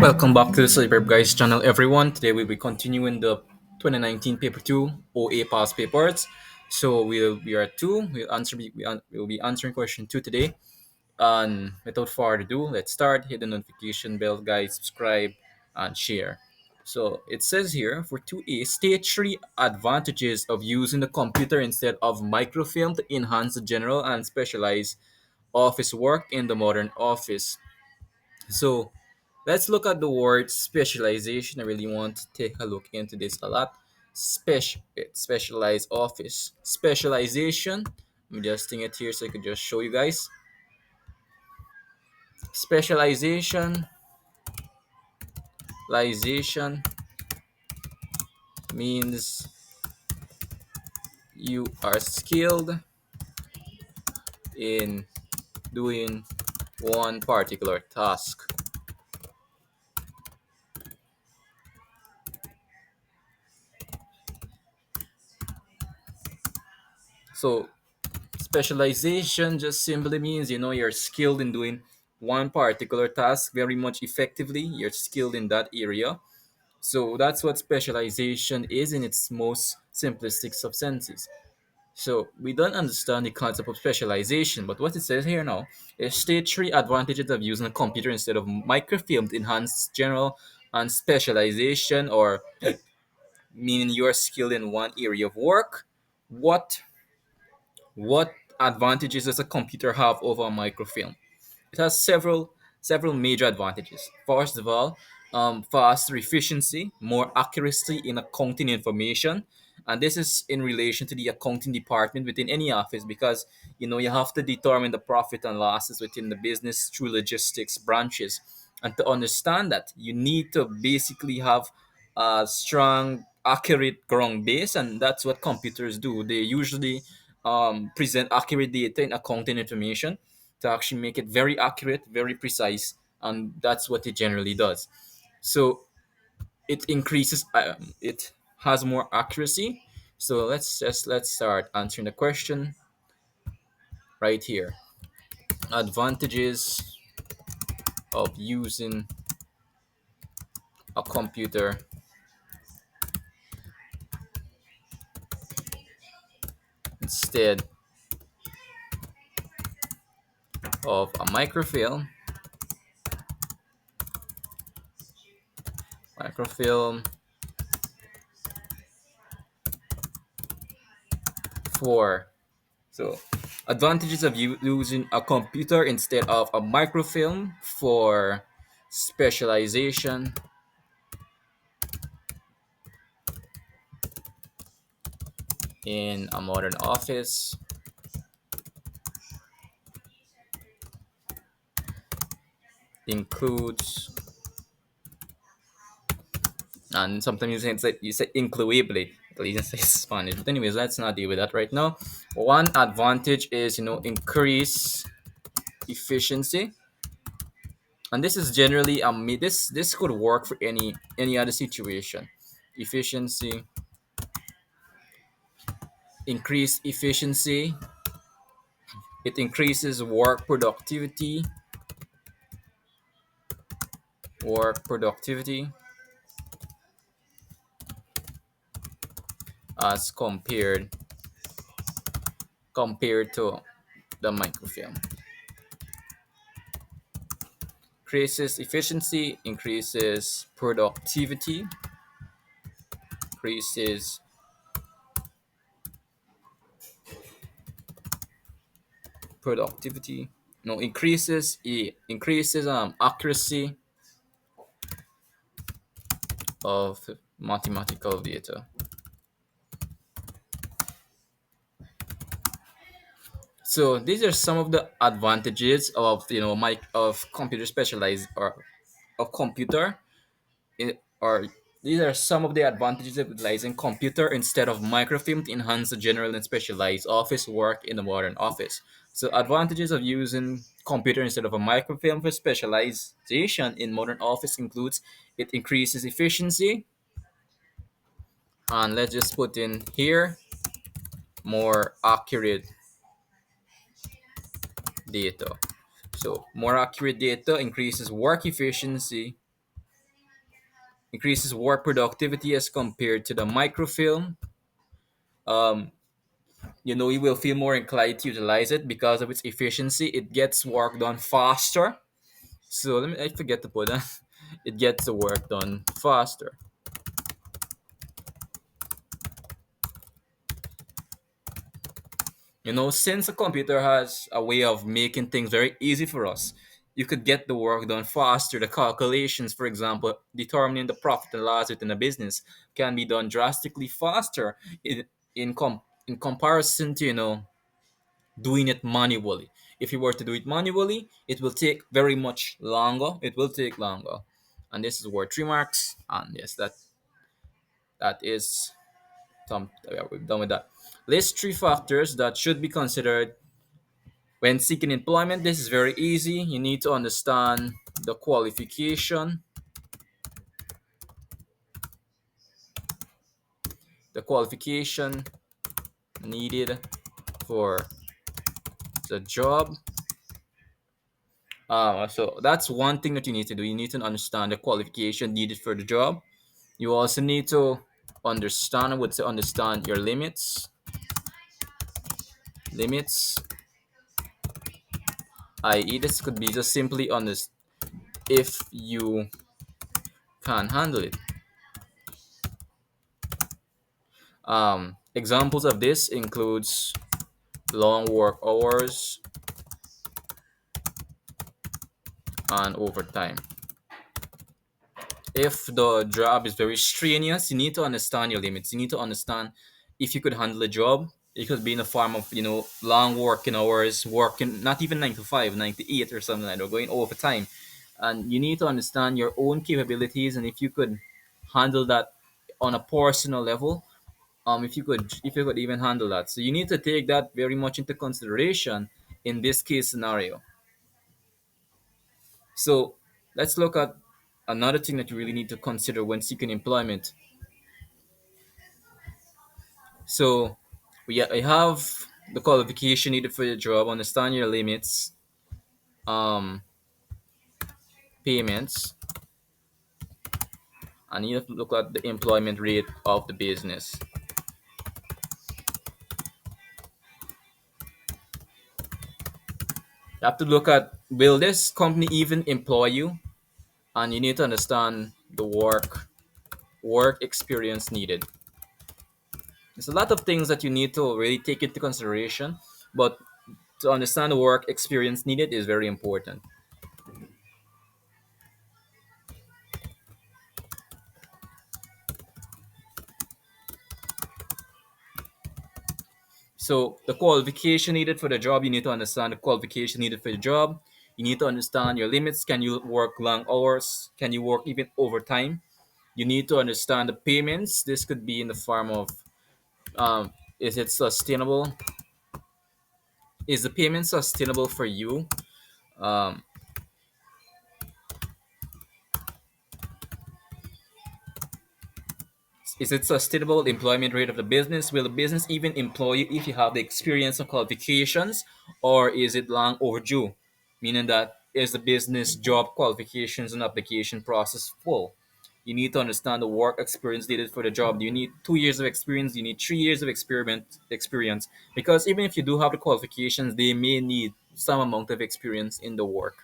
Welcome back to the Cyber Guys channel, everyone. Today we'll be continuing the 2019 paper 2 OA past papers. So we are two. We'll be answering question 2 today. And without further ado, let's start. Hit the notification bell, guys. Subscribe and share. So it says here for 2A, state three advantages of using the computer instead of microfilm to enhance the general and specialized office work in the modern office. So let's look at the word specialization. I really want to take a look into this a lot. Specialized office. Specialization. Let me just sting it here so I could just show you guys. Specialization. Specialization means you are skilled in doing one particular task. So specialization just simply means you're skilled in doing one particular task very much effectively. You're skilled in that area. So that's what specialization is in its most simplistic of senses. So we don't understand the concept of specialization, but what it says here now is state three advantages of using a computer instead of microfilm to enhance general and specialization, or meaning you're skilled in one area of work. What what advantages does a computer have over a microfilm? It has several major advantages. First of all, faster efficiency, more accuracy in accounting information, and this is in relation to the accounting department within any office because you have to determine the profit and losses within the business through logistics branches, and to understand that you need to basically have a strong, accurate ground base, and that's what computers do. They usually present accurate data and accounting information to actually make it very accurate, very precise, and that's what it generally does. So it has more accuracy. So let's start answering the question right here. Advantages of using a computer instead of a microfilm for so advantages of using a computer instead of a microfilm for specialization in a modern office includes, and sometimes you say incluibly, at least in Spanish. But anyways, let's not deal with that right now. One advantage is increase efficiency, and this is generally this could work for any other situation. Efficiency, increase efficiency. It increases work productivity as compared to the microfilm. Increases efficiency, increases increases productivity. No, increases accuracy of mathematical data. So these are some of the advantages of of computer specialized or of computer or these are some of the advantages of utilizing computer instead of microfilm to enhance the general and specialized office work in the modern office. So advantages of using computer instead of a microfilm for specialization in modern office includes it increases efficiency, and let's just put in here more accurate data. So more accurate data increases work efficiency increases work productivity as compared to the microfilm. Um, you will feel more inclined to utilize it because of its efficiency. It gets work done faster. So I forget to put that. It gets the work done faster. Since a computer has a way of making things very easy for us, you could get the work done faster. The calculations, for example, determining the profit and loss within a business can be done drastically faster in comparison to, doing it manually. If you were to do it manually, it will take very much longer. It will take longer. And this is worth 3 marks. And yes, that is yeah, we're done with that. List 3 factors that should be considered when seeking employment. This is very easy. You need to understand the qualification needed for the job. So that's one thing that you need to do. You need to understand the qualification needed for the job. You also need to understand, I would say, understand your limits, i.e., this could be just simply on this if you can handle it. Examples of this includes long work hours and overtime. If the job is very strenuous, you need to understand your limits. You need to understand if you could handle a job. It could be in the form of, long working hours, working not even 9 to 5, 9 to 8 or something like that, or going overtime. And you need to understand your own capabilities and if you could handle that on a personal level. If you could even handle that. So you need to take that very much into consideration in this case scenario. So let's look at another thing that you really need to consider when seeking employment. So I have the qualification needed for your job, understand your limits, um, payments, and you have to look at the employment rate of the business. You have to look at, will this company even employ you? And you need to understand the work experience needed. There's a lot of things that you need to really take into consideration, but to understand the work experience needed is very important. So the qualification needed for the job, you need to understand the qualification needed for the job. You need to understand your limits. Can you work long hours? Can you work even overtime? You need to understand the payments. This could be in the form of, is it sustainable? Is the payment sustainable for you? Um, Is it sustainable employment rate of the business? Will the business even employ you if you have the experience and qualifications, or is it long overdue? Meaning that is the business job qualifications and application process full? You need to understand the work experience needed for the job. Do you need 2 years of experience? Do you need 3 years of experience? Because even if you do have the qualifications, they may need some amount of experience in the work.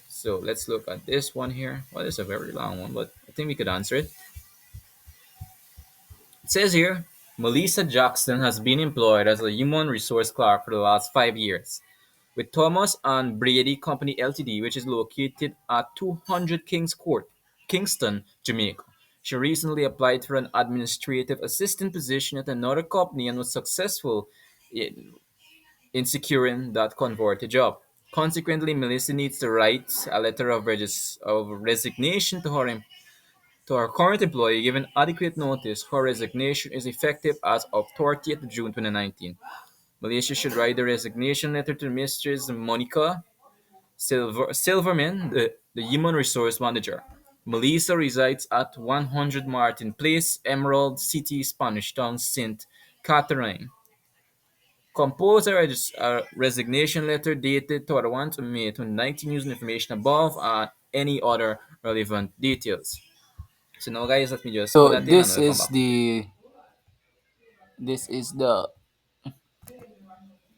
So let's look at this one here. Well, it's a very long one, but I think we could answer it. It says here, Melissa Jackson has been employed as a human resource clerk for the last 5 years with Thomas and Brady Company Ltd, which is located at 200 Kings Court, Kingston, Jamaica. She recently applied for an administrative assistant position at another company and was successful in securing that converted job. Consequently, Melissa needs to write a letter of resignation to our current employee, given adequate notice, her resignation is effective as of 30th June 2019. Malaysia should write the resignation letter to Mrs. Monica Silverman, the Human Resource Manager. Melissa resides at 100 Martin Place, Emerald City, Spanish Town, St. Catherine. Compose a resignation letter dated 31 May 2019 using information above any other relevant details. So now, guys, let me just put So that in and I'll come back. this is the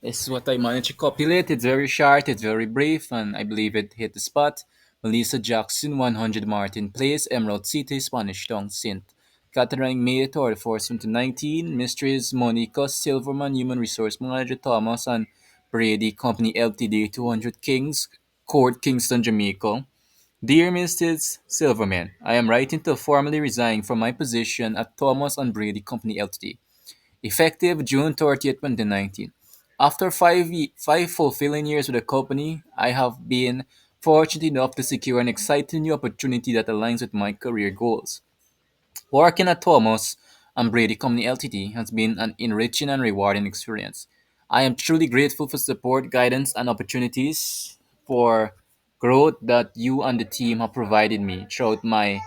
This is what I managed to copulate. It's very short, it's very brief, and I believe it hit the spot. Melissa Jackson, 100 Martin Place, Emerald City, Spanish Town, Saint. Catherine May, 4th, 2019. Mysteries, Monica Silverman, Human Resource Manager, Thomas and Brady Company Ltd, 200 Kings, Court, Kingston, Jamaica. Dear Mrs. Silverman, I am writing to formally resign from my position at Thomas and Brady Company Ltd, effective June 30th, 2019. After five fulfilling years with the company, I have been fortunate enough to secure an exciting new opportunity that aligns with my career goals. Working at Thomas and Brady Company Ltd has been an enriching and rewarding experience. I am truly grateful for support, guidance, and opportunities for growth that you and the team have provided me throughout my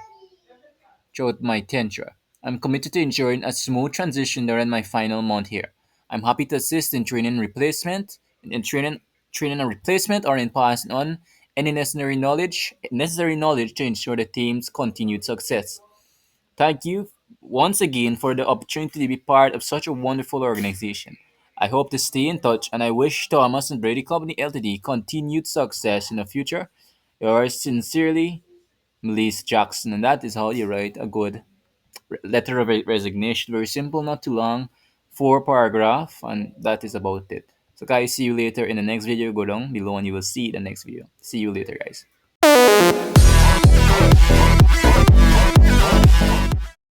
tenure. I'm committed to ensuring a smooth transition during my final month here. I'm happy to assist in training a replacement, or in passing on any necessary knowledge to ensure the team's continued success. Thank you once again for the opportunity to be part of such a wonderful organization. I hope to stay in touch, and I wish Thomas and Brady Company Ltd continued success in the future. Yours sincerely, Melissa Jackson. And that is how you write a good letter of resignation. Very simple, not too long, four paragraph, and that is about it. So guys, see you later in the next video. Go down below and you will see the next video. See you later, guys.